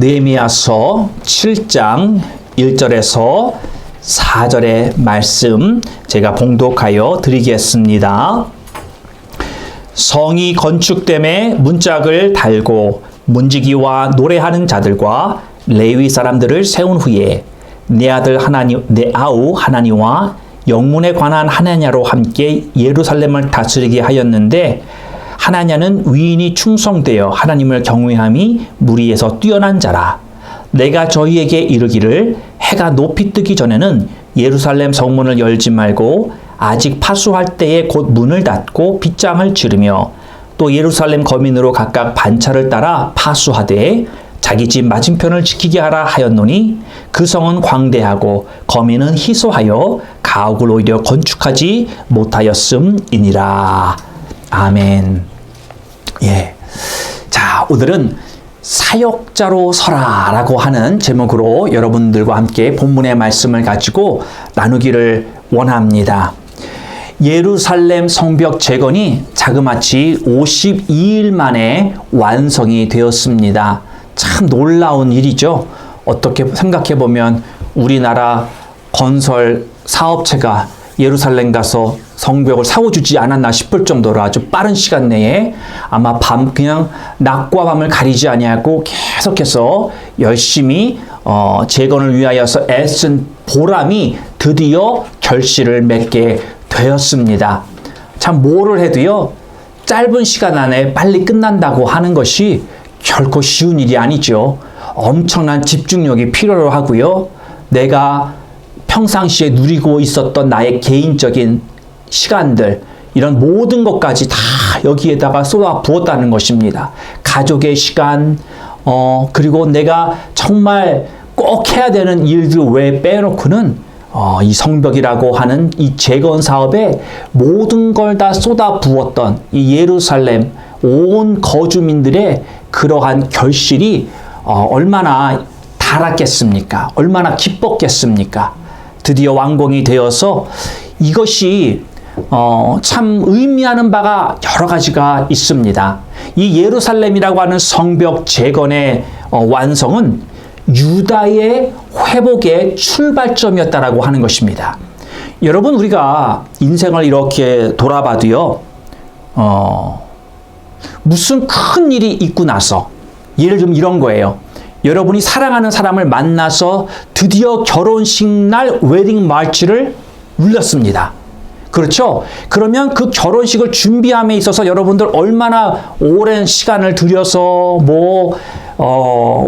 느헤미야서 7장 1절에서 4절의 말씀 제가 봉독하여 드리겠습니다. 성이 건축됨에 문짝을 달고 문지기와 노래하는 자들과 레위 사람들을 세운 후에 내 아우 하나니와 영문에 관한 하나냐로 함께 예루살렘을 다스리게 하였는데, 하나냐는 위인이 충성되어 하나님을 경외함이 무리에서 뛰어난 자라. 내가 저희에게 이르기를 해가 높이 뜨기 전에는 예루살렘 성문을 열지 말고 아직 파수할 때에 곧 문을 닫고 빗장을 지르며 또 예루살렘 거민으로 각각 반차를 따라 파수하되 자기 집 맞은편을 지키게 하라 하였노니, 그 성은 광대하고 거민은 희소하여 가옥을 오히려 건축하지 못하였음이니라. 아멘. 예. 자, 오늘은 사역자로 서라라고 하는 제목으로 여러분들과 함께 본문의 말씀을 가지고 나누기를 원합니다. 예루살렘 성벽 재건이 자그마치 52일 만에 완성이 되었습니다. 참 놀라운 일이죠. 어떻게 생각해 보면 우리나라 건설 사업체가 예루살렘 가서 성벽을 사고주지 않았나 싶을 정도로 아주 빠른 시간 내에 아마 그냥 낮과 밤을 가리지 아니하고 계속해서 열심히 재건을 위하여서 애쓴 보람이 드디어 결실을 맺게 되었습니다. 참 뭐를 해도요, 짧은 시간 안에 빨리 끝난다고 하는 것이 결코 쉬운 일이 아니죠. 엄청난 집중력이 필요로 하고요. 내가 평상시에 누리고 있었던 나의 개인적인 시간들, 이런 모든 것까지 다 여기에다가 쏟아 부었다는 것입니다. 가족의 시간, 그리고 내가 정말 꼭 해야 되는 일들 외에 빼놓고는 이 성벽이라고 하는 이 재건 사업에 모든 걸 다 쏟아 부었던 이 예루살렘 온 거주민들의 그러한 결실이 얼마나 달았겠습니까? 얼마나 기뻤겠습니까? 드디어 완공이 되어서 이것이 참 의미하는 바가 여러 가지가 있습니다. 이 예루살렘이라고 하는 성벽 재건의 완성은 유다의 회복의 출발점이었다라고 하는 것입니다. 여러분, 우리가 인생을 이렇게 돌아봐도요, 무슨 큰 일이 있고 나서, 예를 들면 이런 거예요. 여러분이 사랑하는 사람을 만나서 드디어 결혼식 날 웨딩 마치를 울렸습니다. 그렇죠? 그러면 그 결혼식을 준비함에 있어서 여러분들 얼마나 오랜 시간을 들여서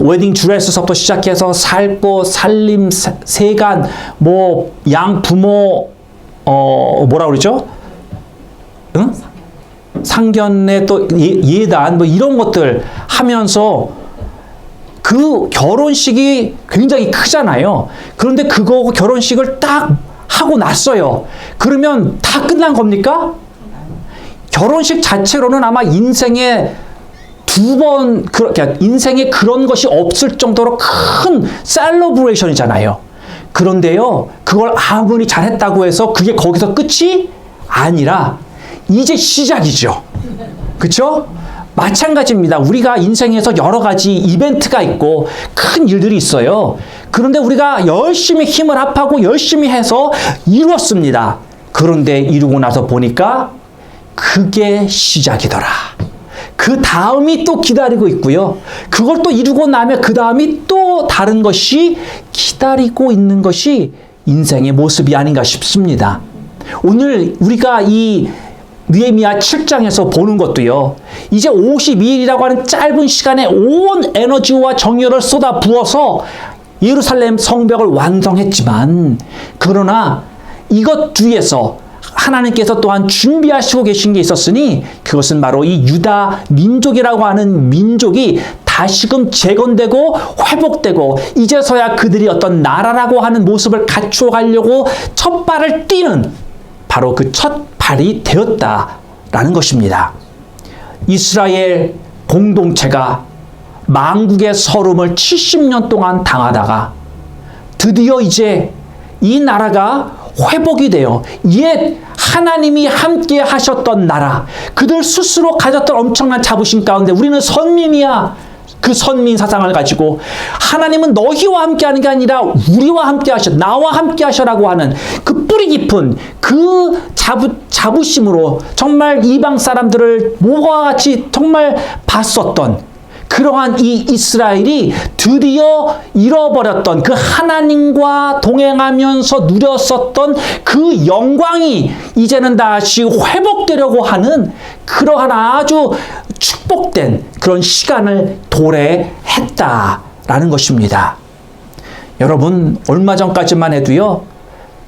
웨딩 드레스서부터 시작해서 살고 살림 세간 양부모 뭐라 그러죠? 응? 상견례 또 예단 이런 것들 하면서 그 결혼식이 굉장히 크잖아요. 그런데 그거 결혼식을 딱 하고 났어요. 그러면 다 끝난 겁니까? 결혼식 자체로는 아마 인생에 인생에 그런 것이 없을 정도로 큰 셀러브레이션이잖아요. 그런데요, 그걸 아무리 잘했다고 해서 그게 거기서 끝이 아니라 이제 시작이죠. 그렇죠? 마찬가지입니다. 우리가 인생에서 여러 가지 이벤트가 있고 큰 일들이 있어요. 그런데 우리가 열심히 힘을 합하고 열심히 해서 이루었습니다. 그런데 이루고 나서 보니까 그게 시작이더라. 그 다음이 또 기다리고 있고요. 그걸 또 이루고 나면 그 다음이 또 다른 것이 기다리고 있는 것이 인생의 모습이 아닌가 싶습니다. 오늘 우리가 이 느헤미야 7장에서 보는 것도요, 이제 52일이라고 하는 짧은 시간에 온 에너지와 정열을 쏟아 부어서 예루살렘 성벽을 완성했지만, 그러나 이것 뒤에서 하나님께서 또한 준비하시고 계신 게 있었으니, 그것은 바로 이 유다 민족이라고 하는 민족이 다시금 재건되고 회복되고 이제서야 그들이 어떤 나라라고 하는 모습을 갖추어 가려고 첫 발을 띄는 바로 그 첫 발이 되었다라는 것입니다. 이스라엘 공동체가 망국의 서름을 70년 동안 당하다가 드디어 이제 이 나라가 회복이 되어 옛 하나님이 함께 하셨던 나라, 그들 스스로 가졌던 엄청난 자부심 가운데 우리는 선민이야, 그 선민 사상을 가지고 하나님은 너희와 함께하는 게 아니라 우리와 함께하셔, 나와 함께하셔라고 하는 그 뿌리 깊은 그 자부심으로 정말 이방 사람들을 모과 같이 정말 봤었던 그러한 이 이스라엘이 드디어 잃어버렸던 그 하나님과 동행하면서 누렸었던 그 영광이 이제는 다시 회복되려고 하는 그러한 아주 축복된 그런 시간을 도래했다라는 것입니다. 여러분, 얼마 전까지만 해도요,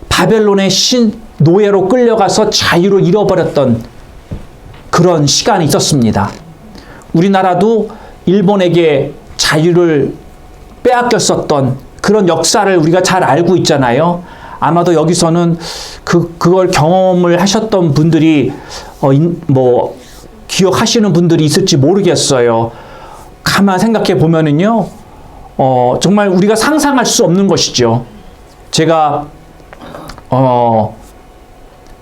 바벨론의 노예로 끌려가서 자유를 잃어버렸던 그런 시간이 있었습니다. 우리나라도 일본에게 자유를 빼앗겼었던 그런 역사를 우리가 잘 알고 있잖아요. 아마도 여기서는 그걸 경험을 하셨던 분들이 기억하시는 분들이 있을지 모르겠어요. 가만 생각해 보면은요, 정말 우리가 상상할 수 없는 것이죠. 제가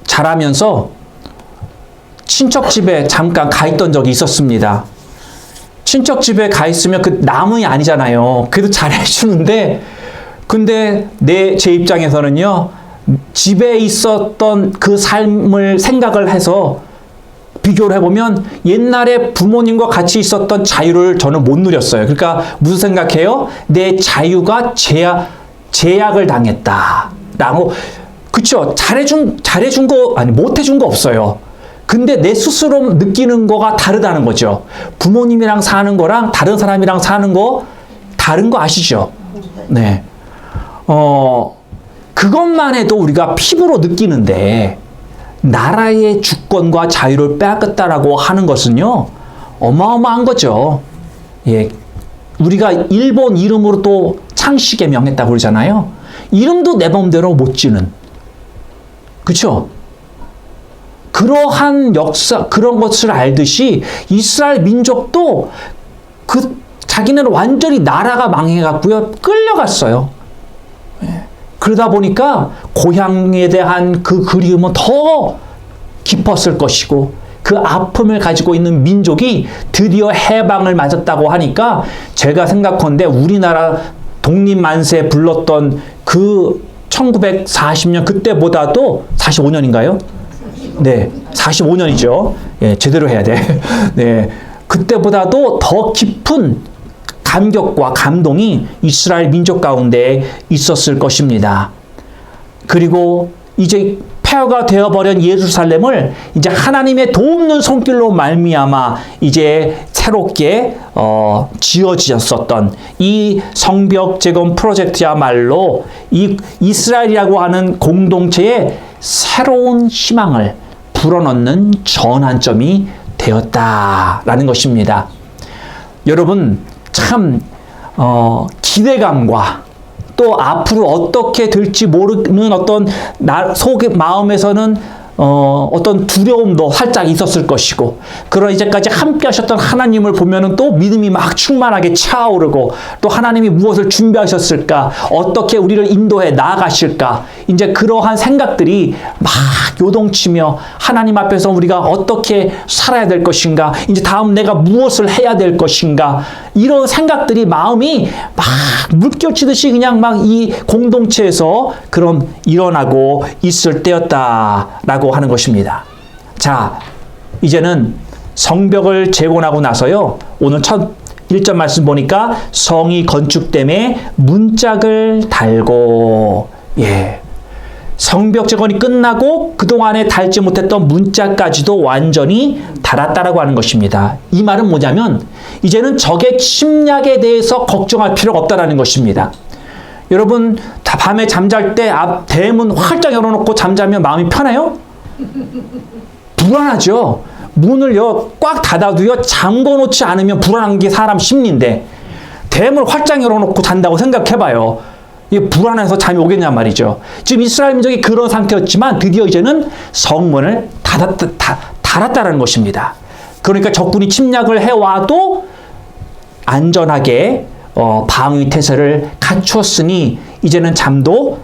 자라면서 친척 집에 잠깐 가 있던 적이 있었습니다. 친척 집에 가 있으면 그 남이 아니잖아요. 그래도 잘해주는데, 근데 제 입장에서는요, 집에 있었던 그 삶을 생각을 해서 비교를 해보면 옛날에 부모님과 같이 있었던 자유를 저는 못 누렸어요. 그러니까 무슨 생각해요? 내 자유가 제약을 당했다라고. 그쵸? 잘해준 거, 아니, 못해준 거 없어요. 근데 내 스스로 느끼는 거가 다르다는 거죠. 부모님이랑 사는 거랑 다른 사람이랑 사는 거 다른 거 아시죠? 네. 그것만 해도 우리가 피부로 느끼는데 나라의 주권과 자유를 빼앗겼다라고 하는 것은요, 어마어마한 거죠. 예. 우리가 일본 이름으로 또 창씨게 명했다고 그러잖아요. 이름도 내 맘대로 못 지는. 그쵸? 그러한 역사, 그런 것을 알듯이 이스라엘 민족도 자기는 완전히 나라가 망해갖고요, 끌려갔어요. 예. 그러다 보니까 고향에 대한 그 그리움은 더 깊었을 것이고, 그 아픔을 가지고 있는 민족이 드디어 해방을 맞았다고 하니까 제가 생각컨대 우리나라 독립만세 불렀던 그 1940년 그때보다도 45년인가요? 네, 45년이죠. 예, 제대로 해야 돼. 네, 그때보다도 더 깊은 감격과 감동이 이스라엘 민족 가운데 있었을 것입니다. 그리고 이제 폐허가 되어버린 예루살렘을 이제 하나님의 도움는 손길로 말미암아 이제 새롭게 지어지었었던 이 성벽 재건 프로젝트야말로 이 이스라엘이라고 하는 공동체에 새로운 희망을 불어넣는 전환점이 되었다라는 것입니다. 여러분, 참 기대감과 또 앞으로 어떻게 될지 모르는 어떤 속의 마음에서는 어떤 두려움도 살짝 있었을 것이고, 그런 이제까지 함께 하셨던 하나님을 보면은 또 믿음이 막 충만하게 차오르고, 또 하나님이 무엇을 준비하셨을까, 어떻게 우리를 인도해 나아가실까, 이제 그러한 생각들이 막 요동치며 하나님 앞에서 우리가 어떻게 살아야 될 것인가, 이제 다음 내가 무엇을 해야 될 것인가, 이런 생각들이 마음이 막 물결치듯이 그냥 막 이 공동체에서 그런 일어나고 있을 때였다라고 하는 것입니다. 자, 이제는 성벽을 재건하고 나서요, 오늘 첫 1절 말씀 보니까 성이 건축됨에 문짝을 달고, 예, 성벽 재건이 끝나고 그동안에 달지 못했던 문짝까지도 완전히 달았다라고 하는 것입니다. 이 말은 뭐냐면 이제는 적의 침략에 대해서 걱정할 필요가 없다라는 것입니다. 여러분, 밤에 잠잘 때 앞 대문 활짝 열어놓고 잠자면 마음이 편해요? 불안하죠. 문을 꽉 닫아도요, 잠궈놓지 않으면 불안한 게 사람 심리인데 대문을 활짝 열어놓고 잔다고 생각해봐요. 이게 불안해서 잠이 오겠냔 말이죠. 지금 이스라엘 민족이 그런 상태였지만 드디어 이제는 성문을 닫았다는 것입니다. 그러니까 적군이 침략을 해와도 안전하게 방위 태세를 갖추었으니 이제는 잠도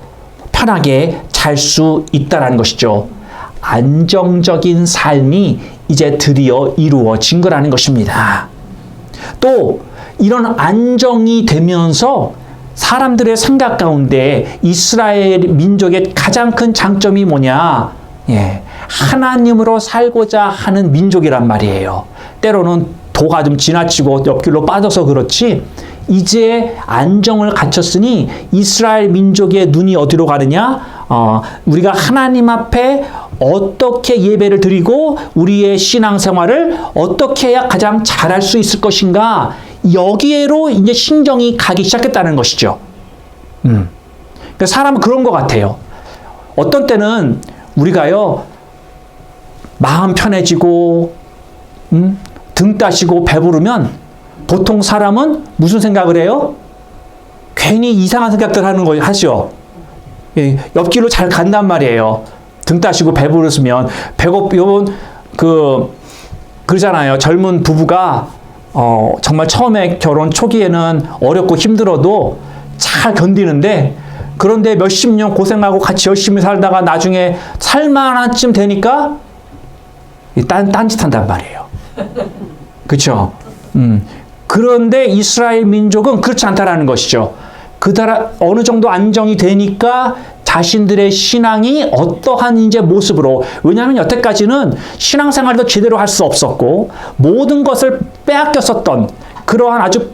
편하게 잘 수 있다는 것이죠. 안정적인 삶이 이제 드디어 이루어진 거라는 것입니다. 또 이런 안정이 되면서 사람들의 생각 가운데 이스라엘 민족의 가장 큰 장점이 뭐냐? 예, 하나님으로 살고자 하는 민족이란 말이에요. 때로는 도가 좀 지나치고 옆길로 빠져서 그렇지, 이제 안정을 갖췄으니 이스라엘 민족의 눈이 어디로 가느냐? 우리가 하나님 앞에 어떻게 예배를 드리고 우리의 신앙생활을 어떻게 해야 가장 잘할 수 있을 것인가? 여기에로 이제 신경이 가기 시작했다는 것이죠. 그러니까 사람은 그런 것 같아요. 어떤 때는 우리가요, 마음 편해지고, 등 따시고 배부르면 보통 사람은 무슨 생각을 해요? 괜히 이상한 생각들 하는 거 하죠. 예, 옆길로 잘 간단 말이에요. 등 따시고 배부르면 그러잖아요. 젊은 부부가 정말 처음에 결혼 초기에는 어렵고 힘들어도 잘 견디는데, 그런데 몇십 년 고생하고 같이 열심히 살다가 나중에 살만한쯤 되니까 딴짓한단 말이에요. 그렇죠? 그런데 이스라엘 민족은 그렇지 않다라는 것이죠. 어느 정도 안정이 되니까 자신들의 신앙이 어떠한 이제 모습으로, 왜냐하면 여태까지는 신앙생활도 제대로 할 수 없었고 모든 것을 빼앗겼었던 그러한 아주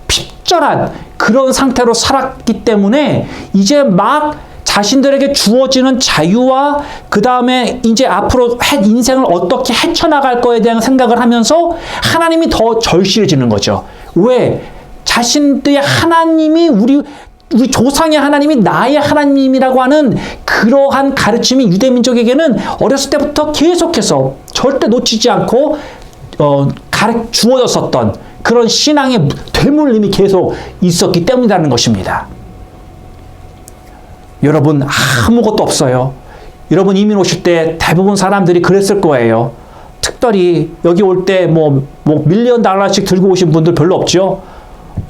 핍절한 그런 상태로 살았기 때문에 이제 막 자신들에게 주어지는 자유와 그 다음에 이제 앞으로 인생을 어떻게 헤쳐나갈 거에 대한 생각을 하면서 하나님이 더 절실해지는 거죠. 왜? 자신들의 하나님이 우리 조상의 하나님이 나의 하나님이라고 하는 그러한 가르침이 유대민족에게는 어렸을 때부터 계속해서 절대 놓치지 않고 주어졌었던 그런 신앙의 되물림이 계속 있었기 때문이라는 것입니다. 여러분, 아무것도 없어요. 여러분 이민 오실 때 대부분 사람들이 그랬을 거예요. 특별히 여기 올 때 $1 밀리언 들고 오신 분들 별로 없죠.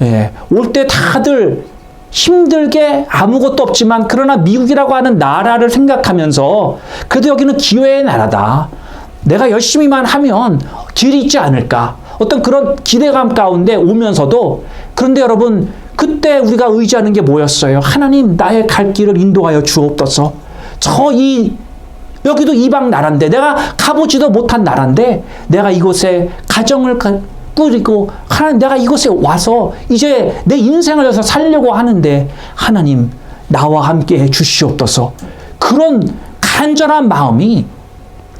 예, 올 때 다들 힘들게 아무것도 없지만 그러나 미국이라고 하는 나라를 생각하면서 그래도 여기는 기회의 나라다. 내가 열심히만 하면 길이 있지 않을까. 어떤 그런 기대감 가운데 오면서도, 그런데 여러분 그때 우리가 의지하는 게 뭐였어요? 하나님, 나의 갈 길을 인도하여 주옵소서. 여기도 이방 나라인데, 내가 가보지도 못한 나라인데, 내가 이곳에 가정을 꾸리고, 하나님, 내가 이곳에 와서 이제 내 인생을 위해서 살려고 하는데, 하나님, 나와 함께 해 주시옵소서. 그런 간절한 마음이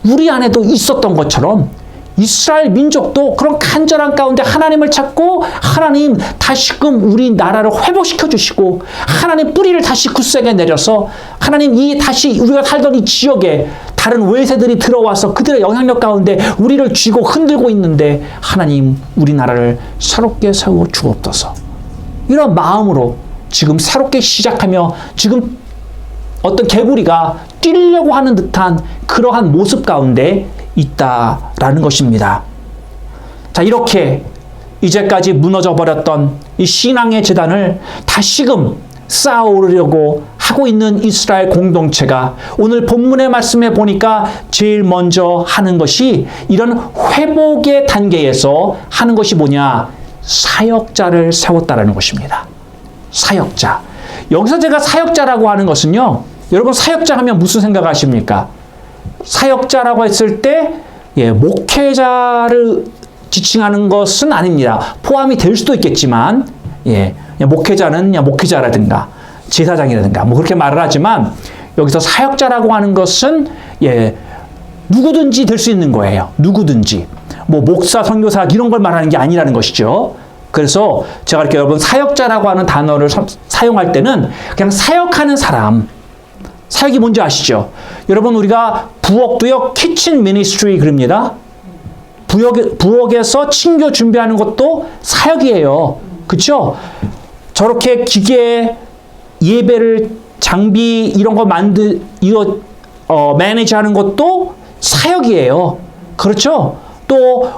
우리 안에도 있었던 것처럼 이스라엘 민족도 그런 간절한 가운데 하나님을 찾고, 하나님 다시금 우리 나라를 회복시켜 주시고, 하나님 뿌리를 다시 굳세게 내려서, 하나님 다시 우리가 살던 이 지역에 다른 외세들이 들어와서 그들의 영향력 가운데 우리를 쥐고 흔들고 있는데, 하나님 우리나라를 새롭게 세워 주옵소서. 이런 마음으로 지금 새롭게 시작하며 지금 어떤 개구리가 뛰려고 하는 듯한 그러한 모습 가운데 있다라는 것입니다. 자, 이렇게 이제까지 무너져 버렸던 이 신앙의 재단을 다시금 쌓아오르려고 하고 있는 이스라엘 공동체가 오늘 본문의 말씀에 보니까 제일 먼저 하는 것이, 이런 회복의 단계에서 하는 것이 뭐냐? 사역자를 세웠다라는 것입니다. 사역자. 여기서 제가 사역자라고 하는 것은요, 여러분 사역자 하면 무슨 생각하십니까? 사역자라고 했을 때 목회자를 지칭하는 것은 아닙니다. 포함이 될 수도 있겠지만, 목회자는 목회자라든가 제사장이라든가 그렇게 말을 하지만, 여기서 사역자라고 하는 것은 누구든지 될 수 있는 거예요. 누구든지. 목사, 선교사 이런 걸 말하는 게 아니라는 것이죠. 그래서 제가 이렇게 여러분 사역자라고 하는 단어를 사용할 때는 그냥 사역하는 사람. 사역이 뭔지 아시죠? 여러분, 우리가 부엌도요, 키친 미니스트리 그럽니다. 부엌에서 친교 준비하는 것도 사역이에요. 그렇죠? 저렇게 기계, 예배를, 장비 이런 거 매니지하는 것도 사역이에요. 그렇죠? 또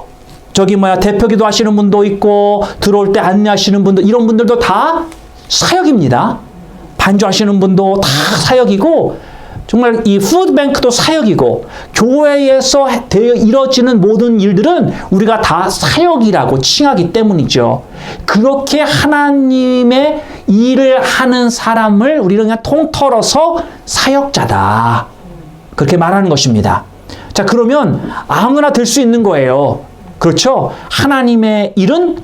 대표기도 하시는 분도 있고, 들어올 때 안내하시는 분들, 이런 분들도 다 사역입니다. 반주하시는 분도 다 사역이고, 정말 이 푸드뱅크도 사역이고 교회에서 이루어지는 모든 일들은 우리가 다 사역이라고 칭하기 때문이죠. 그렇게 하나님의 일을 하는 사람을 우리는 그냥 통틀어서 사역자다. 그렇게 말하는 것입니다. 자, 그러면 아무나 될 수 있는 거예요. 그렇죠? 하나님의 일은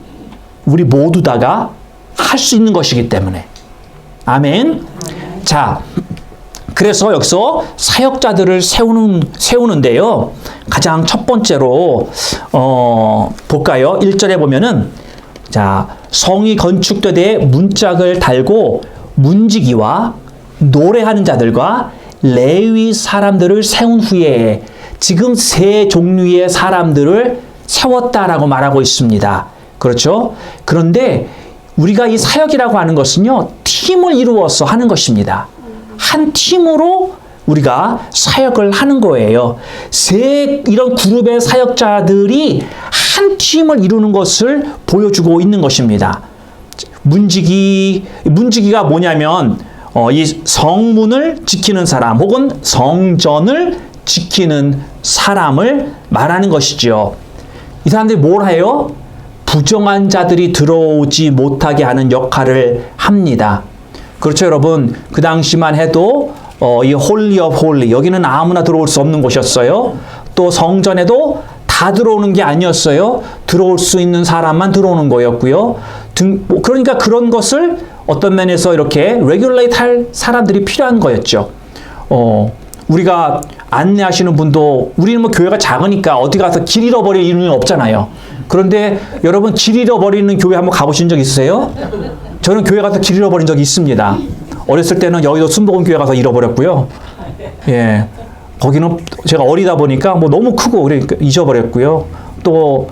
우리 모두 다가 할 수 있는 것이기 때문에. 아멘. 자, 그래서 여기서 사역자들을 세우는데요. 가장 첫 번째로 볼까요? 1절에 보면은 자, 성이 건축되되 문짝을 달고 문지기와 노래하는 자들과 레위 사람들을 세운 후에 지금 세 종류의 사람들을 세웠다라고 말하고 있습니다. 그렇죠? 그런데 우리가 이 사역이라고 하는 것은요, 팀을 이루어서 하는 것입니다. 한 팀으로 우리가 사역을 하는 거예요. 이런 그룹의 사역자들이 한 팀을 이루는 것을 보여주고 있는 것입니다. 문지기가 뭐냐면 이 성문을 지키는 사람 혹은 성전을 지키는 사람을 말하는 것이죠. 이 사람들이 뭘 해요? 부정한 자들이 들어오지 못하게 하는 역할을 합니다. 그렇죠, 여러분? 그 당시만 해도 이 홀리 오브 홀리, 여기는 아무나 들어올 수 없는 곳이었어요. 또 성전에도 다 들어오는 게 아니었어요. 들어올 수 있는 사람만 들어오는 거였고요. 그러니까 그런 것을 어떤 면에서 이렇게 레귤레이트 할 사람들이 필요한 거였죠. 우리가 안내하시는 분도, 우리는 뭐 교회가 작으니까 어디 가서 길 잃어버릴 일은 없잖아요. 그런데 여러분, 길 잃어버리는 교회 한번 가보신 적 있으세요? 저는 교회 가서 길 잃어버린 적이 있습니다. 어렸을 때는 여의도 순복음 교회 가서 잃어버렸고요. 예. 거기는 제가 어리다 보니까 뭐 너무 크고 그러니까 잊어버렸고요. 또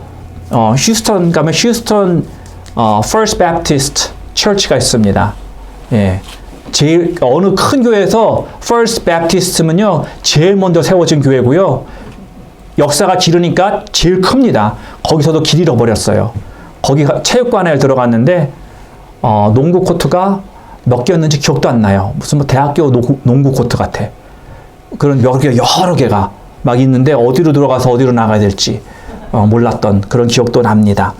휴스턴 가면 휴스턴 First Baptist Church가 있습니다. 예. 제일 어느 큰 교회에서 First Baptist면요, 제일 먼저 세워진 교회고요. 역사가 길으니까 제일 큽니다. 거기서도 길 잃어버렸어요. 거기 체육관에 들어갔는데 농구 코트가 몇 개였는지 기억도 안 나요. 무슨 뭐 대학교 농구 코트 같아. 그런 여러 개가 막 있는데 어디로 들어가서 어디로 나가야 될지 몰랐던 그런 기억도 납니다.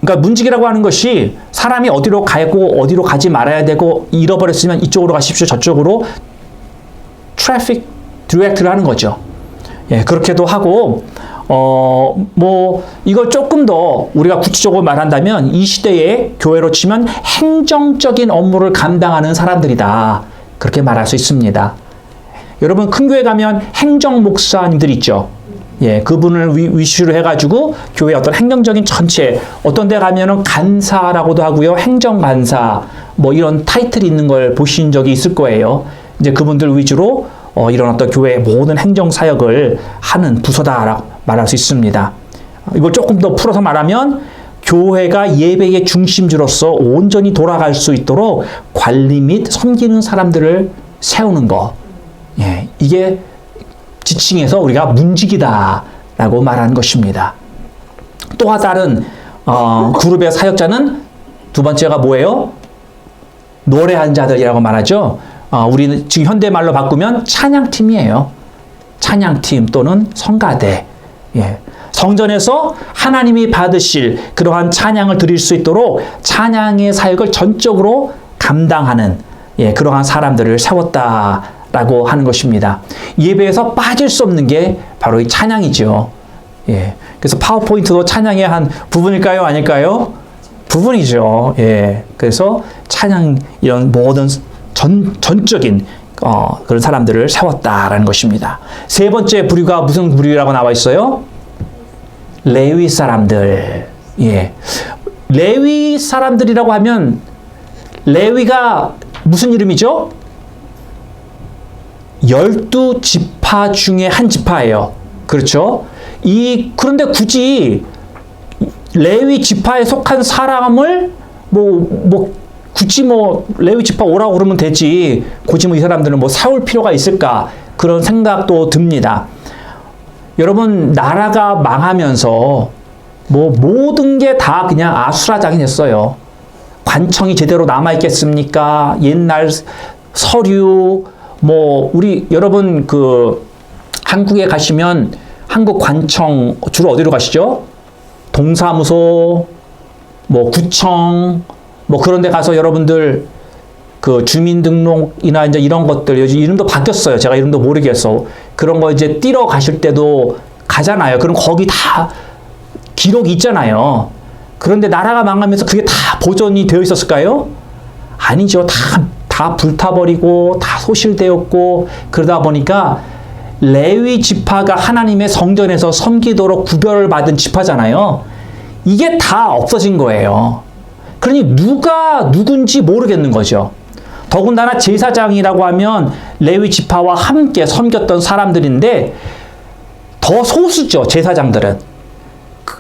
그러니까 문지기라고 하는 것이 사람이 어디로 가고 어디로 가지 말아야 되고 잃어버렸으면 이쪽으로 가십시오, 저쪽으로 트래픽 디렉트를 하는 거죠. 예, 그렇게도 하고 뭐 이걸 조금 더 우리가 구체적으로 말한다면 이 시대의 교회로 치면 행정적인 업무를 감당하는 사람들이다. 그렇게 말할 수 있습니다. 여러분, 큰 교회 가면 행정 목사님들 있죠. 예, 그분을 위주로 해가지고 교회 어떤 행정적인 전체, 어떤 데 가면은 간사라고도 하고요, 행정간사, 뭐 이런 타이틀이 있는 걸 보신 적이 있을 거예요. 이제 그분들 위주로 이런 어떤 교회의 모든 행정 사역을 하는 부서다라고 말할 수 있습니다. 이걸 조금 더 풀어서 말하면 교회가 예배의 중심지로서 온전히 돌아갈 수 있도록 관리 및 섬기는 사람들을 세우는 것. 예, 이게 지칭해서 우리가 문지기다라고 말하는 것입니다. 또 다른 그룹의 사역자는 두 번째가 뭐예요? 노래하는 자들이라고 말하죠. 우리는 지금 현대말로 바꾸면 찬양팀이에요. 찬양팀 또는 성가대. 예. 성전에서 하나님이 받으실 그러한 찬양을 드릴 수 있도록 찬양의 사역을 전적으로 감당하는 그러한 사람들을 세웠다라고 하는 것입니다. 예배에서 빠질 수 없는 게 바로 이 찬양이죠. 예. 그래서 파워포인트도 찬양의 한 부분일까요? 아닐까요? 부분이죠. 예. 그래서 찬양, 이런 모든 전적인 그런 사람들을 세웠다라는 것입니다. 세 번째 부류가 무슨 부류라고 나와 있어요? 레위 사람들. 예. 레위 사람들이라고 하면 레위가 무슨 이름이죠? 12지파 중에 한 지파예요. 그렇죠? 그런데 굳이 레위 지파에 속한 사람을 굳이 레위 지파 오라고 그러면 되지. 굳이 이 사람들은 세울 필요가 있을까? 그런 생각도 듭니다. 여러분, 나라가 망하면서 모든 게 다 그냥 아수라장이었어요. 관청이 제대로 남아있겠습니까? 옛날 서류, 뭐 우리 여러분 그 한국에 가시면 한국 관청 주로 어디로 가시죠? 동사무소, 뭐 구청, 뭐 그런 데 가서 여러분들 그 주민등록이나 이제 이런 것들, 요즘 이름도 바뀌었어요. 제가 이름도 모르겠어. 그런 거 이제 띄러 가실 때도 가잖아요. 그럼 거기 다 기록이 있잖아요. 그런데 나라가 망하면서 그게 다 보존이 되어 있었을까요? 아니죠. 다 불타버리고 다 소실되었고, 그러다 보니까 레위 지파가 하나님의 성전에서 섬기도록 구별을 받은 지파잖아요. 이게 다 없어진 거예요. 그러니 누가 누군지 모르겠는 거죠. 더군다나 제사장이라고 하면 레위 지파와 함께 섬겼던 사람들인데 더 소수죠, 제사장들은.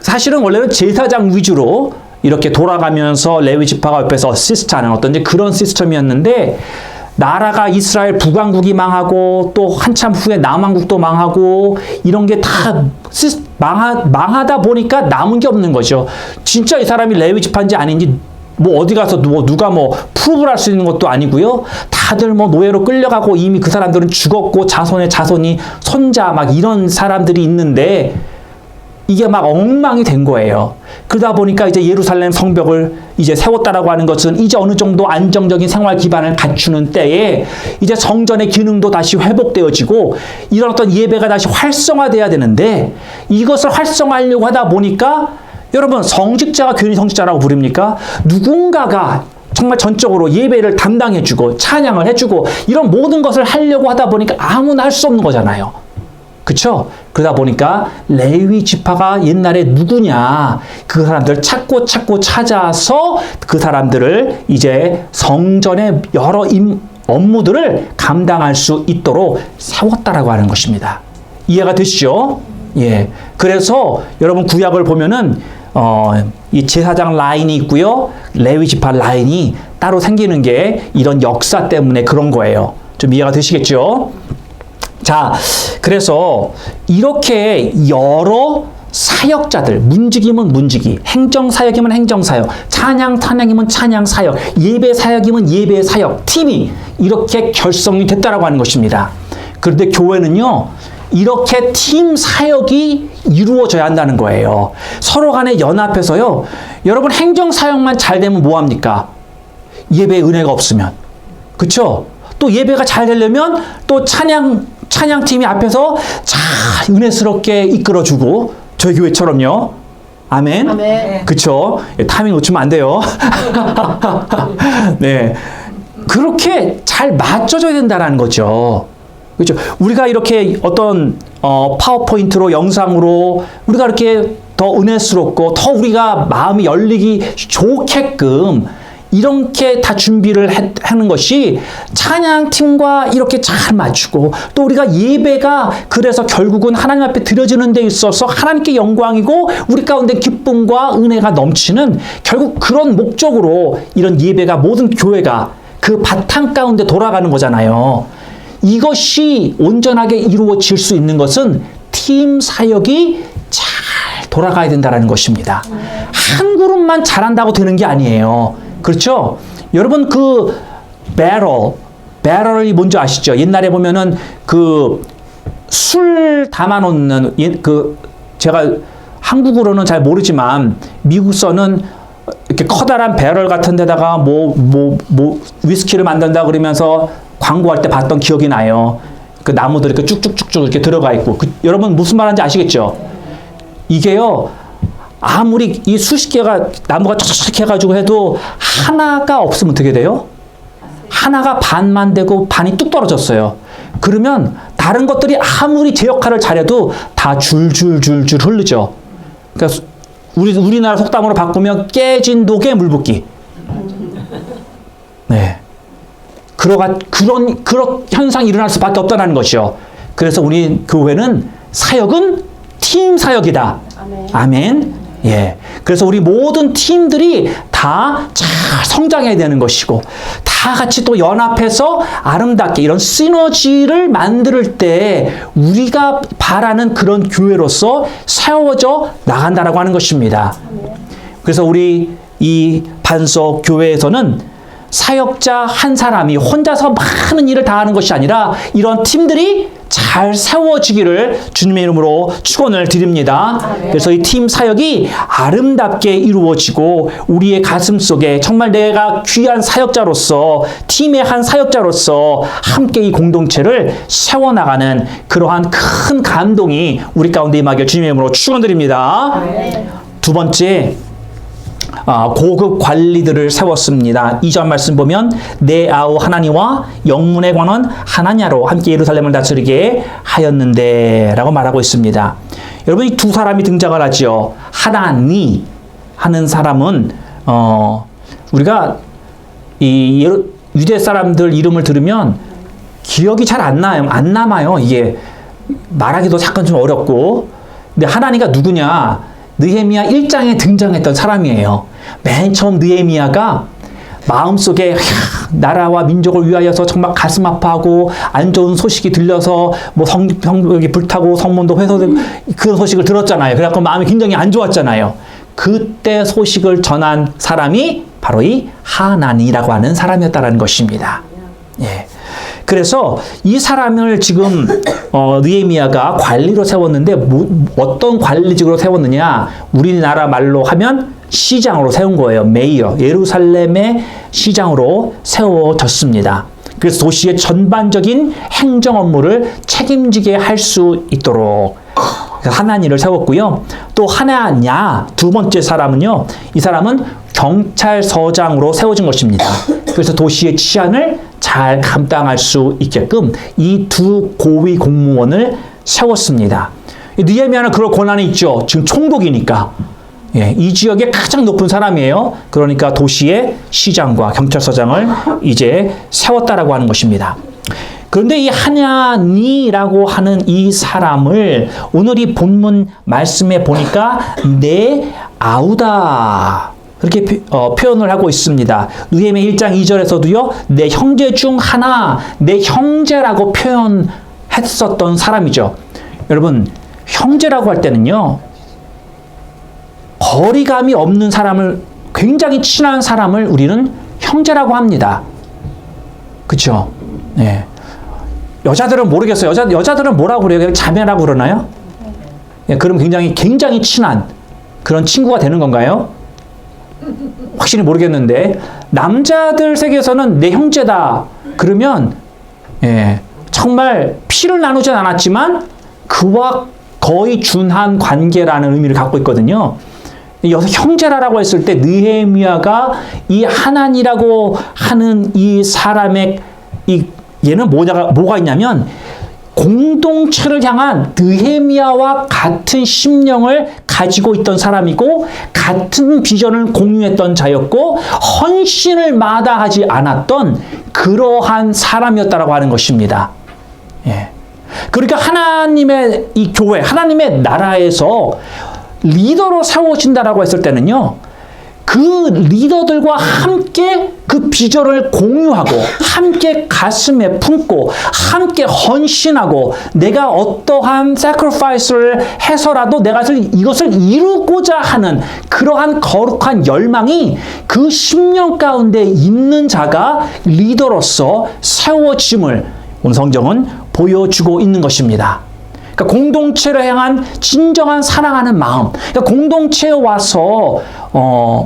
사실은 원래는 제사장 위주로 이렇게 돌아가면서 레위 지파가 옆에서 어시스트하는 어떤 그런 시스템이었는데, 나라가 이스라엘 북왕국이 망하고 또 한참 후에 남왕국도 망하고 이런 게 다 망하다 보니까 남은 게 없는 거죠. 진짜 이 사람이 레위 지파인지 아닌지 뭐 어디 가서 누가 뭐 프루브를 할 수 있는 것도 아니고요. 다들 뭐 노예로 끌려가고 이미 그 사람들은 죽었고 자손의 자손이 손자 막 이런 사람들이 있는데 이게 막 엉망이 된 거예요. 그러다 보니까 이제 예루살렘 성벽을 이제 세웠다라고 하는 것은 이제 어느 정도 안정적인 생활 기반을 갖추는 때에 이제 성전의 기능도 다시 회복되어지고 이런 어떤 예배가 다시 활성화돼야 되는데, 이것을 활성화하려고 하다 보니까 여러분, 성직자가 괜히 성직자라고 부릅니까? 누군가가 정말 전적으로 예배를 담당해주고 찬양을 해주고 이런 모든 것을 하려고 하다 보니까 아무나 할 수 없는 거잖아요. 그쵸? 그러다 보니까 레위 지파가 옛날에 누구냐, 그 사람들 찾고 찾아서 그 사람들을 이제 성전의 여러 업무들을 감당할 수 있도록 세웠다라고 하는 것입니다. 이해가 되시죠? 예. 그래서 여러분 구약을 보면은 이 제사장 라인이 있고요, 레위 지파 라인이 따로 생기는 게 이런 역사 때문에 그런 거예요. 좀 이해가 되시겠죠? 자, 그래서 이렇게 여러 사역자들, 문직이면 문직이, 행정사역이면 행정사역, 찬양이면 찬양사역, 예배사역이면 예배사역, 팀이 이렇게 결성이 됐다라고 하는 것입니다. 그런데 교회는요, 이렇게 팀 사역이 이루어져야 한다는 거예요. 서로 간에 연합해서요, 여러분 행정사역만 잘 되면 뭐합니까? 예배에 은혜가 없으면. 그쵸? 또 예배가 잘 되려면 또 찬양팀이 앞에서 잘 은혜스럽게 이끌어주고, 저희 교회처럼요. 아멘. 아멘. 그쵸? 타이밍 놓치면 안 돼요. 네. 그렇게 잘 맞춰져야 된다는 거죠. 그렇죠? 우리가 이렇게 어떤 파워포인트로, 영상으로 우리가 이렇게 더 은혜스럽고 더 우리가 마음이 열리기 좋게끔 이렇게 다 준비를 하는 것이 찬양팀과 이렇게 잘 맞추고, 또 우리가 예배가 그래서 결국은 하나님 앞에 드려지는 데 있어서 하나님께 영광이고 우리 가운데 기쁨과 은혜가 넘치는, 결국 그런 목적으로 이런 예배가, 모든 교회가 그 바탕 가운데 돌아가는 거잖아요. 이것이 온전하게 이루어질 수 있는 것은 팀 사역이 잘 돌아가야 된다는 것입니다. 한 그룹만 잘한다고 되는 게 아니에요. 그렇죠? 여러분, 그 배럴이 뭔지 아시죠? 옛날에 보면은 그 술 담아놓는, 제가 한국으로는 잘 모르지만 미국서는 이렇게 커다란 배럴 같은 데다가 위스키를 만든다 그러면서 광고할 때 봤던 기억이 나요. 그 나무들 이렇게 쭉쭉쭉쭉 이렇게 들어가 있고. 여러분 무슨 말인지 아시겠죠? 이게요, 아무리 이 수십 개가 나무가 쫙쫙 해가지고 해도 하나가 없으면 어떻게 돼요? 하나가 반만 되고 반이 뚝 떨어졌어요. 그러면 다른 것들이 아무리 제 역할을 잘해도 다 줄줄줄줄 흐르죠. 그러니까 우리나라 속담으로 바꾸면 깨진 독에 물 붓기. 네. 그런 현상이 일어날 수밖에 없다는 것이요. 그래서 우리 교회는 사역은 팀 사역이다. 아멘. 아멘. 예. 그래서 우리 모든 팀들이 다 잘 성장해야 되는 것이고, 다 같이 또 연합해서 아름답게 이런 시너지를 만들 때 우리가 바라는 그런 교회로서 세워져 나간다라고 하는 것입니다. 그래서 우리 이 반석 교회에서는 사역자 한 사람이 혼자서 많은 일을 다 하는 것이 아니라 이런 팀들이 잘 세워지기를 주님의 이름으로 축원을 드립니다. 그래서 이 팀 사역이 아름답게 이루어지고 우리의 가슴 속에 정말 내가 귀한 사역자로서 팀의 한 사역자로서 함께 이 공동체를 세워나가는 그러한 큰 감동이 우리 가운데 임하길 주님의 이름으로 축원드립니다. 두 번째, 고급 관리들을 세웠습니다. 2절 말씀 보면 내 아우 하나니와 영문에 관한 하나냐로 함께 예루살렘을 다스리게 하였는데 라고 말하고 있습니다. 여러분, 이 두 사람이 등장을 하죠. 하나니 하는 사람은 우리가 이 유대 사람들 이름을 들으면 기억이 잘 안 남아요. 이게 말하기도 약간 좀 어렵고. 근데 하나니가 누구냐? 느헤미야 1장에 등장했던 사람이에요. 맨 처음 느헤미야가 마음속에 나라와 민족을 위하여서 정말 가슴 아파하고 안 좋은 소식이 들려서 뭐 성벽이 불타고 성문도 훼손되고 그 소식을 들었잖아요. 그래갖고 마음이 굉장히 안 좋았잖아요. 그때 소식을 전한 사람이 바로 이 하나니라고 하는 사람이었다는 것입니다. 예. 그래서 이 사람을 지금 느헤미야가 관리로 세웠는데 어떤 관리직으로 세웠느냐? 우리나라 말로 하면 시장으로 세운 거예요. 메이어, 예루살렘의 시장으로 세워졌습니다. 그래서 도시의 전반적인 행정 업무를 책임지게 할 수 있도록 하나니를 세웠고요. 또 하나냐, 두 번째 사람은요. 이 사람은 경찰서장으로 세워진 것입니다. 그래서 도시의 치안을 잘 감당할 수 있게끔 이 두 고위 공무원을 세웠습니다. 느헤미야는 그럴 권한이 있죠. 지금 총독이니까. 예, 이 지역의 가장 높은 사람이에요. 그러니까 도시의 시장과 경찰서장을 이제 세웠다라고 하는 것입니다. 그런데 이 하냐니라고 하는 이 사람을 오늘 이 본문 말씀에 보니까 내 아우다 그렇게 표현을 하고 있습니다. 느헤미야 1장 2절에서도요. 내 형제 중 하나, 내 형제라고 표현했었던 사람이죠. 여러분, 형제라고 할 때는요. 거리감이 없는 사람을, 굉장히 친한 사람을 우리는 형제라고 합니다. 그렇죠? 네. 여자들은 모르겠어요. 여자들은 뭐라고 그래요? 그냥 자매라고 그러나요? 네, 그럼 굉장히 친한 그런 친구가 되는 건가요? 확실히 모르겠는데 남자들 세계에서는 내 형제다 그러면 정말 피를 나누진 않았지만 그와 거의 준한 관계라는 의미를 갖고 있거든요. 여기서 형제라고 했을 때 느헤미야가 이 하나니라고 하는 이 사람의 얘는 뭐가 있냐면 공동체를 향한 느헤미야와 같은 심령을 가지고 있던 사람이고 같은 비전을 공유했던 자였고 헌신을 마다하지 않았던 그러한 사람이었다라고 하는 것입니다. 예. 그러니까 하나님의 이 교회, 하나님의 나라에서 리더로 세워진다라고 했을 때는요. 그 리더들과 함께 그 비전을 공유하고 함께 가슴에 품고 함께 헌신하고 내가 어떠한 sacrifice를 해서라도 내가 이것을 이루고자 하는 그러한 거룩한 열망이 그 심령 가운데 있는 자가 리더로서 세워짐을 오늘 성경은 보여주고 있는 것입니다. 그러니까 공동체를 향한 진정한 사랑하는 마음. 그러니까 공동체에 와서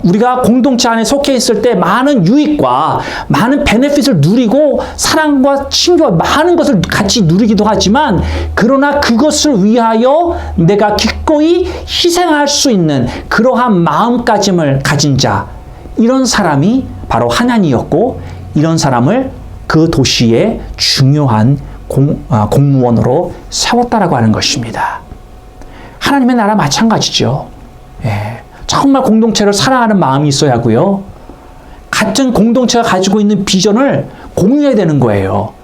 우리가 공동체 안에 속해 있을 때 많은 유익과 많은 베네핏을 누리고 사랑과 친교와 많은 것을 같이 누리기도 하지만 그러나 그것을 위하여 내가 기꺼이 희생할 수 있는 그러한 마음가짐을 가진 자, 이런 사람이 바로 하나니였고 이런 사람을 그 도시의 중요한 공무원으로 세웠다라고 하는 것입니다. 하나님의 나라 마찬가지죠. 예, 정말 공동체를 사랑하는 마음이 있어야 하고요. 같은 공동체가 가지고 있는 비전을 공유해야 되는 거예요.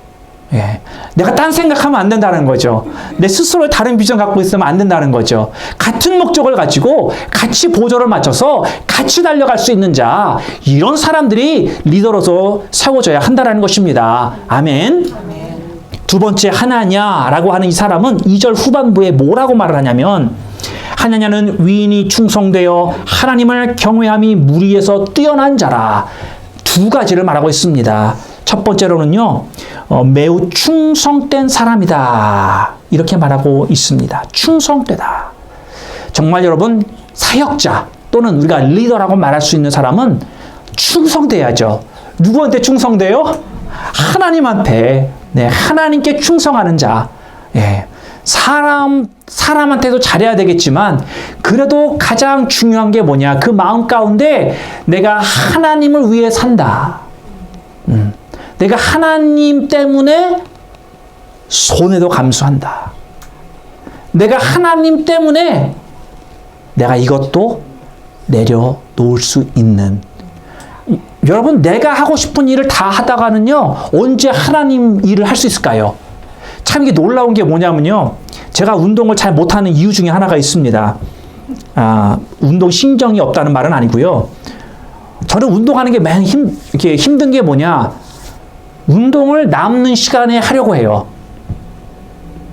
예, 내가 딴 생각하면 안 된다는 거죠. 내 스스로 다른 비전 갖고 있으면 안 된다는 거죠. 같은 목적을 가지고 같이 보조를 맞춰서 같이 달려갈 수 있는 자, 이런 사람들이 리더로서 세워져야 한다는 것입니다. 아멘. 두 번째 하나냐라고 하는 이 사람은 2절 후반부에 뭐라고 말을 하냐면 하나냐는 위인이 충성되어 하나님을 경외함이 무리에서 뛰어난 자라. 두 가지를 말하고 있습니다. 첫 번째로는요, 매우 충성된 사람이다. 이렇게 말하고 있습니다. 충성되다. 정말 여러분, 사역자 또는 우리가 리더라고 말할 수 있는 사람은 충성돼야죠. 누구한테 충성돼요? 하나님한테. 네, 하나님께 충성하는 자. 예. 사람한테도 잘해야 되겠지만, 그래도 가장 중요한 게 뭐냐? 그 마음 가운데 내가 하나님을 위해 산다. 내가 하나님 때문에 손해도 감수한다. 내가 하나님 때문에 내가 이것도 내려놓을 수 있는. 여러분, 내가 하고 싶은 일을 다 하다가는요, 언제 하나님 일을 할 수 있을까요? 참 이게 놀라운 게 뭐냐면요, 제가 운동을 잘 못하는 이유 중에 하나가 있습니다. 운동 신경이 없다는 말은 아니고요. 저는 운동하는 게 이렇게 힘든 게 뭐냐, 운동을 남는 시간에 하려고 해요.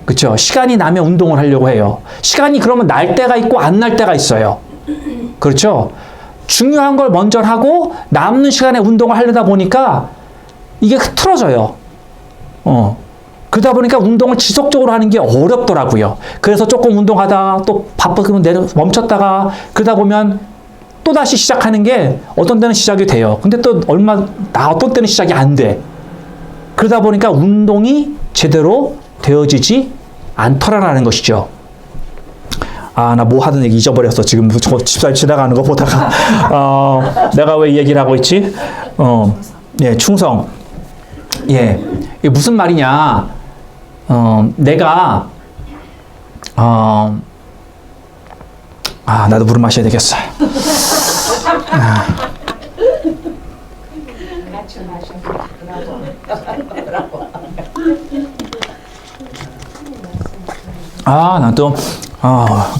그렇죠? 시간이 나면 운동을 하려고 해요. 시간이 그러면 날 때가 있고 안 날 때가 있어요. 그렇죠? 중요한 걸 먼저 하고 남는 시간에 운동을 하려다 보니까 이게 틀어져요. 그러다 보니까 운동을 지속적으로 하는 게 어렵더라고요. 그래서 조금 운동하다가 또 바쁘면 멈췄다가 그러다 보면 또 다시 시작하는 게 어떤 때는 시작이 돼요. 근데 또 어떤 때는 시작이 안 돼. 그러다 보니까 운동이 제대로 되어지지 않더라라는 것이죠. 나 뭐 하던 얘기 잊어버렸어. 지금 저 집사님 지나가는 거 보다가. 내가 왜 이 얘기를 하고 있지? 예, 충성. 예. 이게 무슨 말이냐. 내가, 나도 물을 마셔야 되겠어.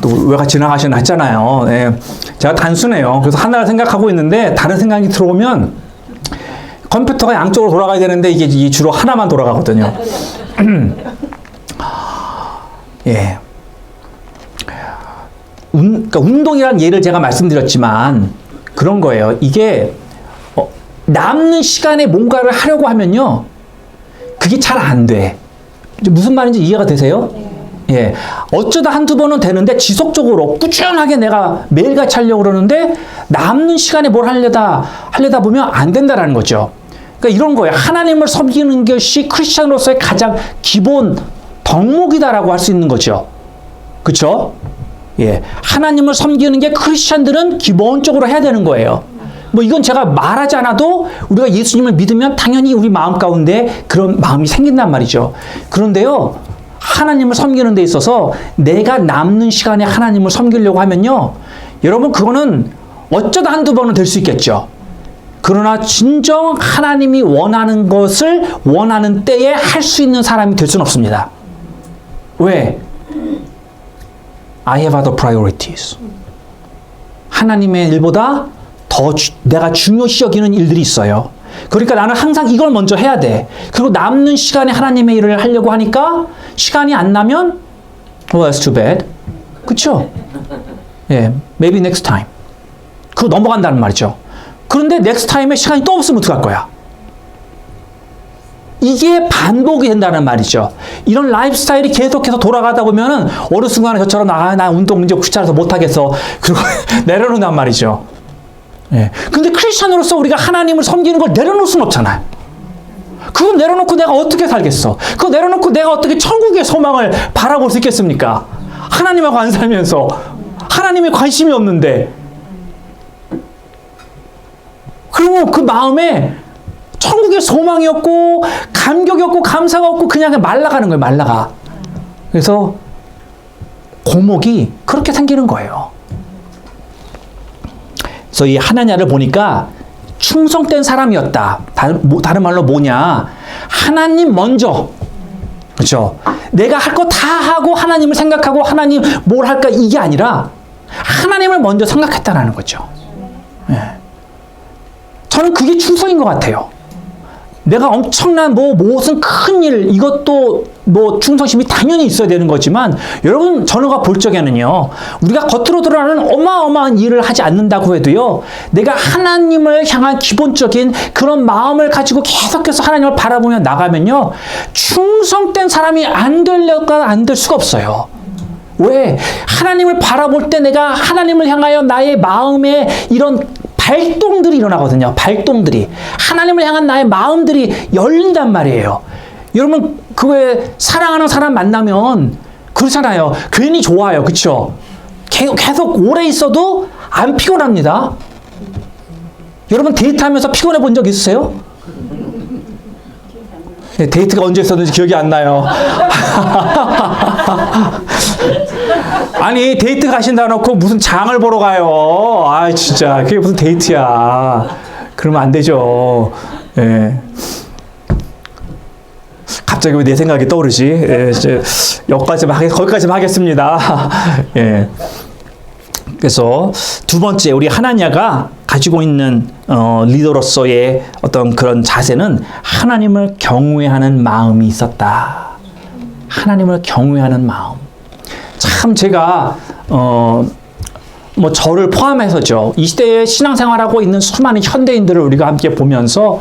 또 외가 지나가시나 했잖아요. 예. 제가 단순해요. 그래서 하나를 생각하고 있는데 다른 생각이 들어오면 컴퓨터가 양쪽으로 돌아가야 되는데 이게 주로 하나만 돌아가거든요. 예. 그러니까 운동이라는 예를 제가 말씀드렸지만 그런 거예요. 이게 남는 시간에 뭔가를 하려고 하면요, 그게 잘 안 돼. 무슨 말인지 이해가 되세요? 예. 어쩌다 한두 번은 되는데 지속적으로 꾸준하게 내가 매일같이 하려고 그러는데 남는 시간에 뭘 하려다 보면 안 된다라는 거죠. 그러니까 이런 거예요. 하나님을 섬기는 것이 크리스찬으로서의 가장 기본 덕목이다라고 할 수 있는 거죠. 그렇죠? 예. 하나님을 섬기는 게 크리스찬들은 기본적으로 해야 되는 거예요. 뭐 이건 제가 말하지 않아도 우리가 예수님을 믿으면 당연히 우리 마음 가운데 그런 마음이 생긴단 말이죠. 그런데요, 하나님을 섬기는 데 있어서 내가 남는 시간에 하나님을 섬기려고 하면요, 여러분 그거는 어쩌다 한두 번은 될 수 있겠죠. 그러나 진정 하나님이 원하는 것을 원하는 때에 할 수 있는 사람이 될 수는 없습니다. 왜? I have other priorities. 하나님의 일보다 더 내가 중요시 여기는 일들이 있어요. 그러니까 나는 항상 이걸 먼저 해야 돼. 그리고 남는 시간에 하나님의 일을 하려고 하니까 시간이 안 나면 well, that's too bad. 그쵸? 예, maybe next time. 그거 넘어간다는 말이죠. 그런데 next time에 시간이 또 없으면 어떡할 거야? 이게 반복이 된다는 말이죠. 이런 라이프 스타일이 계속해서 돌아가다 보면은 어느 순간에 저처럼 나 운동 이제 귀찮아서 못하겠어. 그리고 내려놓는단 말이죠. 예. 근데 크리스찬으로서 우리가 하나님을 섬기는 걸 내려놓을 수는 없잖아요. 그거 내려놓고 내가 어떻게 살겠어? 그거 내려놓고 내가 어떻게 천국의 소망을 바라볼 수 있겠습니까? 하나님하고 안 살면서 하나님에 관심이 없는데. 그러면 그 마음에 천국의 소망이 없고 감격이 없고 감사가 없고 그냥 말라가는 거예요. 말라가. 그래서 고목이 그렇게 생기는 거예요. 그래서 이 하나냐를 보니까 충성된 사람이었다. 다른 말로 뭐냐? 하나님 먼저. 그렇죠? 내가 할 거 다 하고 하나님을 생각하고 하나님 뭘 할까 이게 아니라 하나님을 먼저 생각했다라는 거죠. 예. 저는 그게 충성인 것 같아요. 내가 엄청난 무슨 큰 일, 이것도 충성심이 당연히 있어야 되는 거지만, 여러분, 전후가 볼 적에는요, 우리가 겉으로 드러나는 어마어마한 일을 하지 않는다고 해도요, 내가 하나님을 향한 기본적인 그런 마음을 가지고 계속해서 하나님을 바라보며 나가면요, 충성된 사람이 안 되려가 안 될 수가 없어요. 왜? 하나님을 바라볼 때 내가 하나님을 향하여 나의 마음에 이런 발동들이 일어나거든요. 발동들이. 하나님을 향한 나의 마음들이 열린단 말이에요. 여러분, 왜 사랑하는 사람 만나면 그렇잖아요. 괜히 좋아요. 그쵸? 계속 오래 있어도 안 피곤합니다. 여러분, 데이트하면서 피곤해 본 적 있으세요? 네, 데이트가 언제 있었는지 기억이 안 나요. 아니, 데이트 가신다 놓고 무슨 장을 보러 가요. 아, 진짜. 그게 무슨 데이트야. 그러면 안 되죠. 예. 갑자기 왜 내 생각이 떠오르지? 예, 이제 거기까지만 하겠습니다. 예. 그래서 두 번째, 우리 하나냐가 가지고 있는 리더로서의 어떤 그런 자세는 하나님을 경외하는 마음이 있었다. 하나님을 경외하는 마음. 참 제가 저를 포함해서죠. 이 시대에 신앙생활하고 있는 수많은 현대인들을 우리가 함께 보면서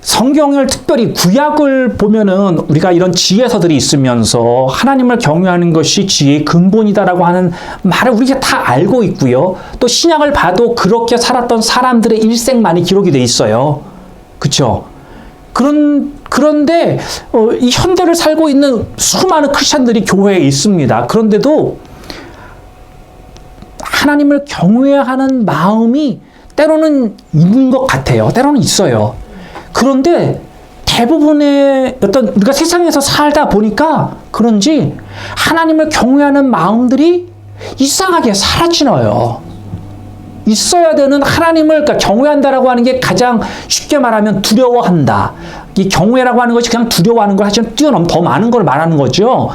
성경을 특별히 구약을 보면은 우리가 이런 지혜서들이 있으면서 하나님을 경외하는 것이 지혜의 근본이다라고 하는 말을 우리가 다 알고 있고요. 또 신약을 봐도 그렇게 살았던 사람들의 일생만이 기록이 돼 있어요. 그렇죠? 그런데 이 현대를 살고 있는 수많은 크리스천들이 교회에 있습니다. 그런데도 하나님을 경외하는 마음이 때로는 있는 것 같아요. 때로는 있어요. 그런데 대부분의 우리가 세상에서 살다 보니까 그런지 하나님을 경외하는 마음들이 이상하게 사라지어요. 있어야 되는 하나님을 경외한다라고 하는 게 가장 쉽게 말하면 두려워한다. 이 경외라고 하는 것이 그냥 두려워하는 걸 하지만 뛰어넘 더 많은 걸 말하는 거죠.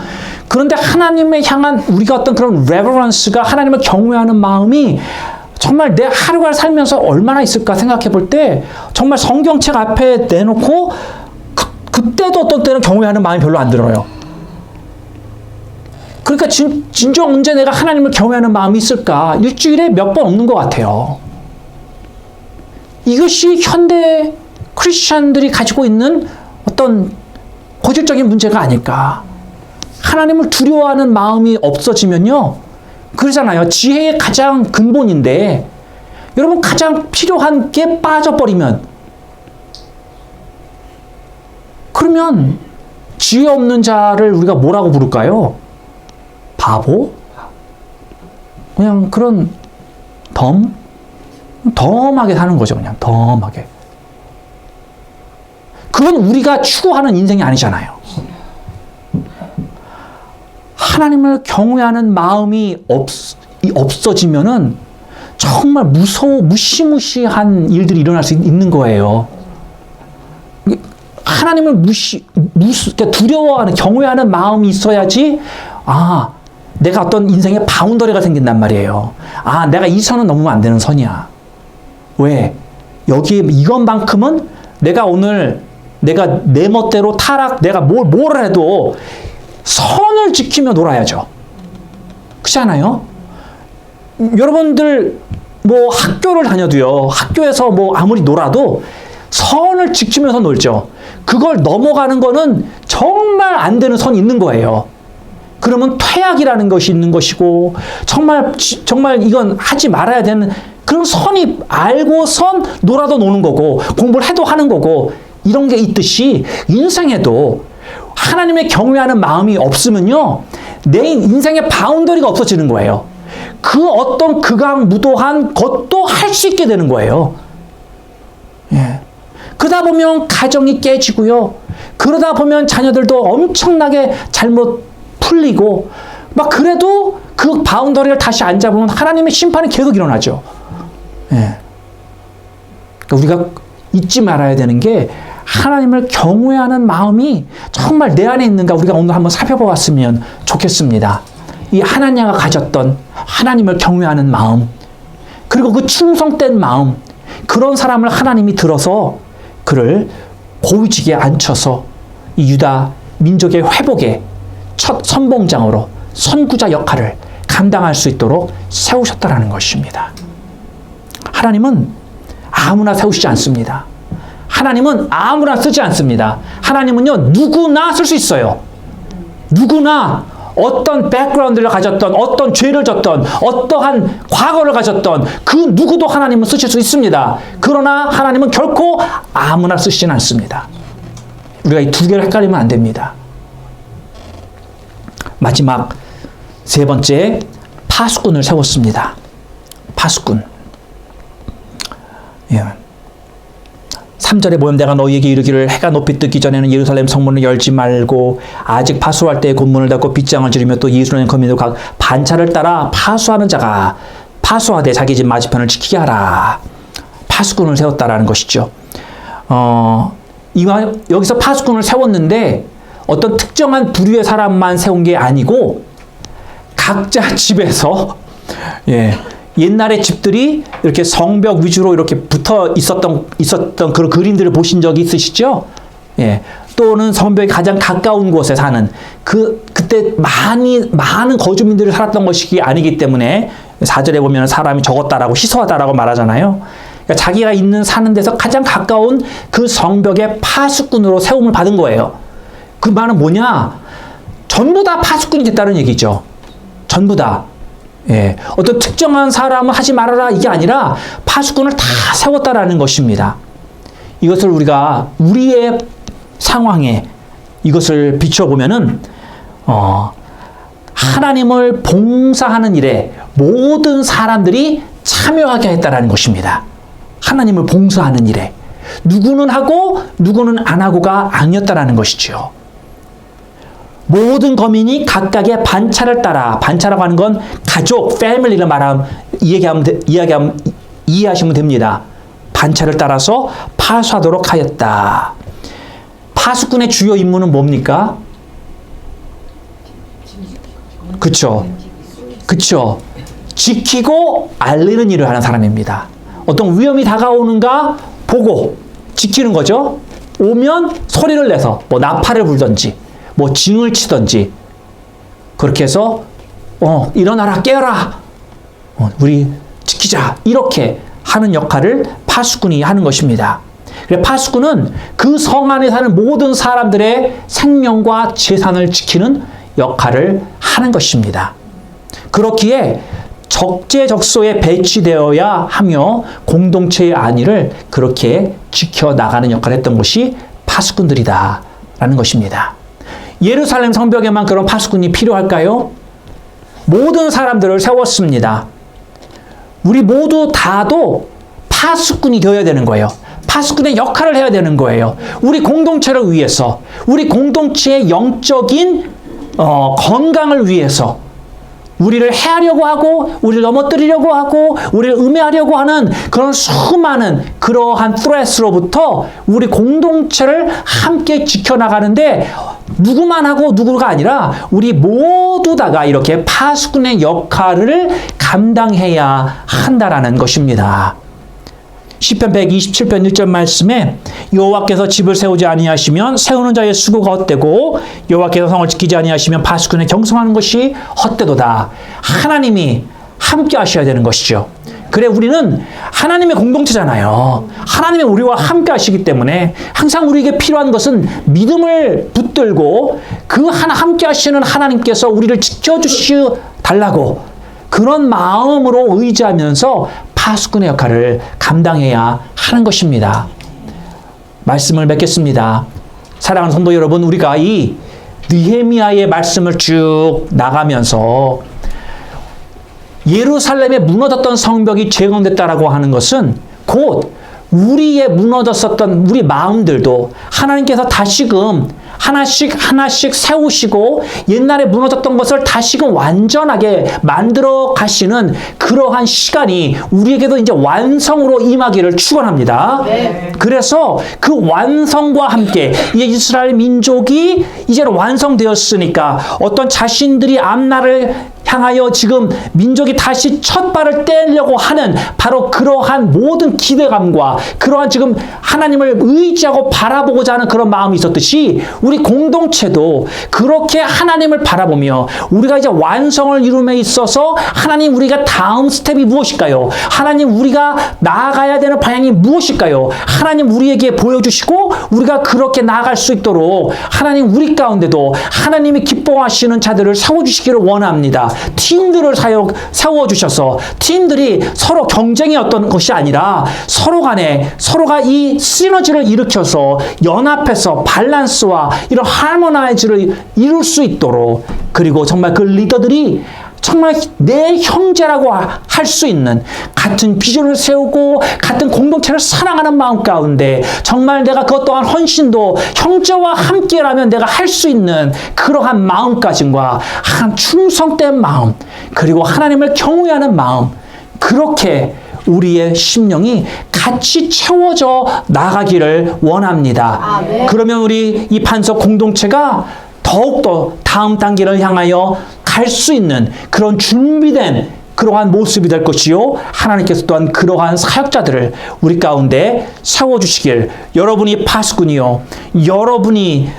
그런데 하나님에 향한 우리가 어떤 그런 레버런스가 하나님을 경외하는 마음이 정말 내 하루를 살면서 얼마나 있을까 생각해 볼 때 정말 성경책 앞에 내놓고 그때도 어떤 때는 경외하는 마음이 별로 안 들어요. 그러니까 진정 언제 내가 하나님을 경외하는 마음이 있을까? 일주일에 몇 번 없는 것 같아요. 이것이 현대 크리스천들이 가지고 있는 어떤 고질적인 문제가 아닐까. 하나님을 두려워하는 마음이 없어지면요. 그러잖아요. 지혜의 가장 근본인데 여러분 가장 필요한 게 빠져버리면 그러면 지혜 없는 자를 우리가 뭐라고 부를까요? 바보? 그냥 그런 덤하게 사는 거죠. 그냥 덤하게. 그건 우리가 추구하는 인생이 아니잖아요. 하나님을 경외하는 마음이 없어지면은 정말 무시무시한 일들이 일어날 수 있는 거예요. 하나님을 그러니까 두려워하는, 경외하는 마음이 있어야지, 내가 어떤 인생의 바운더리가 생긴단 말이에요. 내가 이 선은 넘으면 안 되는 선이야. 왜? 여기에 이것만큼은 내가 오늘 내가 내 멋대로 내가 뭘 해도 선을 지키며 놀아야죠. 그렇지 않아요? 여러분들 학교를 다녀도요. 학교에서 아무리 놀아도 선을 지키면서 놀죠. 그걸 넘어가는 거는 정말 안 되는 선이 있는 거예요. 그러면 퇴학이라는 것이 있는 것이고 정말 이건 하지 말아야 되는 그런 선이 알고선 놀아도 노는 거고 공부를 해도 하는 거고 이런 게 있듯이 인생에도 하나님의 경외하는 마음이 없으면요. 내 인생의 바운더리가 없어지는 거예요. 그 어떤 극악무도한 것도 할 수 있게 되는 거예요. 예. 그러다 보면 가정이 깨지고요. 그러다 보면 자녀들도 엄청나게 잘못 풀리고 그래도 그 바운더리를 다시 안 잡으면 하나님의 심판이 계속 일어나죠. 예. 그러니까 우리가 잊지 말아야 되는 게 하나님을 경외하는 마음이 정말 내 안에 있는가 우리가 오늘 한번 살펴보았으면 좋겠습니다. 이 하나냐가 가졌던 하나님을 경외하는 마음, 그리고 그 충성된 마음, 그런 사람을 하나님이 들어서 그를 고위직에 앉혀서 이 유다 민족의 회복의 첫 선봉장으로 선구자 역할을 감당할 수 있도록 세우셨다라는 것입니다. 하나님은 아무나 세우시지 않습니다. 하나님은 아무나 쓰지 않습니다. 하나님은요, 누구나 쓸 수 있어요. 누구나 어떤 백그라운드를 가졌던, 어떤 죄를 졌던, 어떠한 과거를 가졌던 그 누구도 하나님은 쓰실 수 있습니다. 그러나 하나님은 결코 아무나 쓰시진 않습니다. 우리가 이 두 개를 헷갈리면 안 됩니다. 마지막 세 번째, 파수꾼을 세웠습니다. 파수꾼. 예. 3절에 보면 내가 너희에게 이르기를 해가 높이 뜨기 전에는 예루살렘 성문을 열지 말고 아직 파수할 때에 곤문을 닫고 빗장을 지르며 또 예루살렘 거민들 각 반차를 따라 파수하는 자가 파수하되 자기 집 맞은편을 지키게 하라. 파수꾼을 세웠다라는 것이죠. 여기서 파수꾼을 세웠는데 어떤 특정한 부류의 사람만 세운 게 아니고 각자 집에서 옛날에 집들이 이렇게 성벽 위주로 이렇게 붙어 있었던 그런 그림들을 보신 적이 있으시죠? 또는 성벽이 가장 가까운 곳에 사는 그때 많은 거주민들이 살았던 것이 아니기 때문에 4절에 보면 사람이 적었다라고 희소하다라고 말하잖아요. 그러니까 자기가 사는 데서 가장 가까운 그 성벽의 파수꾼으로 세움을 받은 거예요. 그 말은 뭐냐? 전부 다 파수꾼이 됐다는 얘기죠. 전부 다. 어떤 특정한 사람은 하지 말아라 이게 아니라 파수꾼을 다 세웠다라는 것입니다. 이것을 우리가 우리의 상황에 이것을 비춰보면은 하나님을 봉사하는 일에 모든 사람들이 참여하게 했다라는 것입니다. 하나님을 봉사하는 일에 누구는 하고 누구는 안 하고가 아니었다라는 것이죠. 모든 거민이 각각의 반차를 따라, 반차라고 하는 건 가족, 패밀리를 이해하시면 됩니다. 반차를 따라서 파수하도록 하였다. 파수꾼의 주요 임무는 뭡니까? 그쵸. 지키고 알리는 일을 하는 사람입니다. 어떤 위험이 다가오는가 보고 지키는 거죠. 오면 소리를 내서 뭐 나팔을 불든지 뭐 징을 치든지 그렇게 해서 일어나라 깨어라 우리 지키자 이렇게 하는 역할을 파수꾼이 하는 것입니다. 그래서 파수꾼은 그 성 안에 사는 모든 사람들의 생명과 재산을 지키는 역할을 하는 것입니다. 그렇기에 적재적소에 배치되어야 하며 공동체의 안위를 그렇게 지켜나가는 역할을 했던 것이 파수꾼들이다라는 것입니다. 예루살렘 성벽에만 그런 파수꾼이 필요할까요? 모든 사람들을 세웠습니다. 우리 모두 다도 파수꾼이 되어야 되는 거예요. 파수꾼의 역할을 해야 되는 거예요. 우리 공동체를 위해서, 우리 공동체의 영적인 건강을 위해서 우리를 해하려고 하고 우리를 넘어뜨리려고 하고 우리를 음해하려고 하는 그런 수많은 그러한 threat로부터 우리 공동체를 함께 지켜나가는데 누구만 하고 누구가 아니라 우리 모두 다가 이렇게 파수꾼의 역할을 감당해야 한다라는 것입니다. 시편 127편 1절 말씀에 여호와께서 집을 세우지 아니하시면 세우는 자의 수고가 헛되고 여호와께서 성을 지키지 아니하시면 파수꾼의 경성하는 것이 헛되도다. 하나님이 함께 하셔야 되는 것이죠. 그래 우리는 하나님의 공동체잖아요. 하나님이 우리와 함께 하시기 때문에 항상 우리에게 필요한 것은 믿음을 붙들고 그 함께 하시는 하나님께서 우리를 지켜주시 달라고 그런 마음으로 의지하면서 파수꾼의 역할을 감당해야 하는 것입니다. 말씀을 맺겠습니다. 사랑하는 성도 여러분, 우리가 이 느헤미야의 말씀을 쭉 나가면서 예루살렘에 무너졌던 성벽이 재건됐다라고 하는 것은 곧 우리의 무너졌었던 우리 마음들도 하나님께서 다시금 하나씩 세우시고 옛날에 무너졌던 것을 다시금 완전하게 만들어 가시는 그러한 시간이 우리에게도 이제 완성으로 임하기를 축원합니다. 네. 그래서 그 완성과 함께 이제 이스라엘 민족이 이제는 완성되었으니까 어떤 자신들이 앞날을 향하여 지금 민족이 다시 첫 발을 떼려고 하는 바로 그러한 모든 기대감과 그러한 지금 하나님을 의지하고 바라보고자 하는 그런 마음이 있었듯이 우리 공동체도 그렇게 하나님을 바라보며 우리가 이제 완성을 이룸에 있어서 하나님 우리가 다음 스텝이 무엇일까요? 하나님 우리가 나아가야 되는 방향이 무엇일까요? 하나님 우리에게 보여주시고 우리가 그렇게 나아갈 수 있도록 하나님 우리 가운데도 하나님이 기뻐하시는 자들을 세워주시기를 원합니다. 팀들을 세워주셔서 팀들이 서로 경쟁이 어떤 것이 아니라 서로 간에 서로가 이 시너지를 일으켜서 연합해서 밸런스와 이런 하모나이즈를 이룰 수 있도록 그리고 정말 그 리더들이 정말 내 형제라고 할 수 있는 같은 비전을 세우고 같은 공동체를 사랑하는 마음 가운데 정말 내가 그것 또한 헌신도 형제와 함께라면 내가 할 수 있는 그러한 마음가짐과 한 충성된 마음 그리고 하나님을 경외하는 마음 그렇게 우리의 심령이 같이 채워져 나가기를 원합니다. 아멘. 그러면 우리 이 반석 공동체가 더욱더 다음 단계를 향하여 갈 수 있는 그런 준비된 그러한 모습이 될 것이요. 하나님께서 또한 그러한 사역자들을 우리 가운데 세워주시길 여러분이 파수꾼이요. 여러분이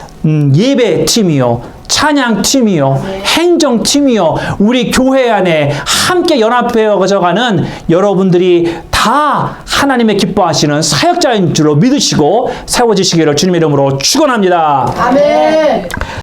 예배팀이요. 찬양팀이요. 행정팀이요. 우리 교회 안에 함께 연합되어져 가는 여러분들이 다 하나님의 기뻐하시는 사역자인 줄로 믿으시고 세워지시기를 주님의 이름으로 축원합니다. 아멘.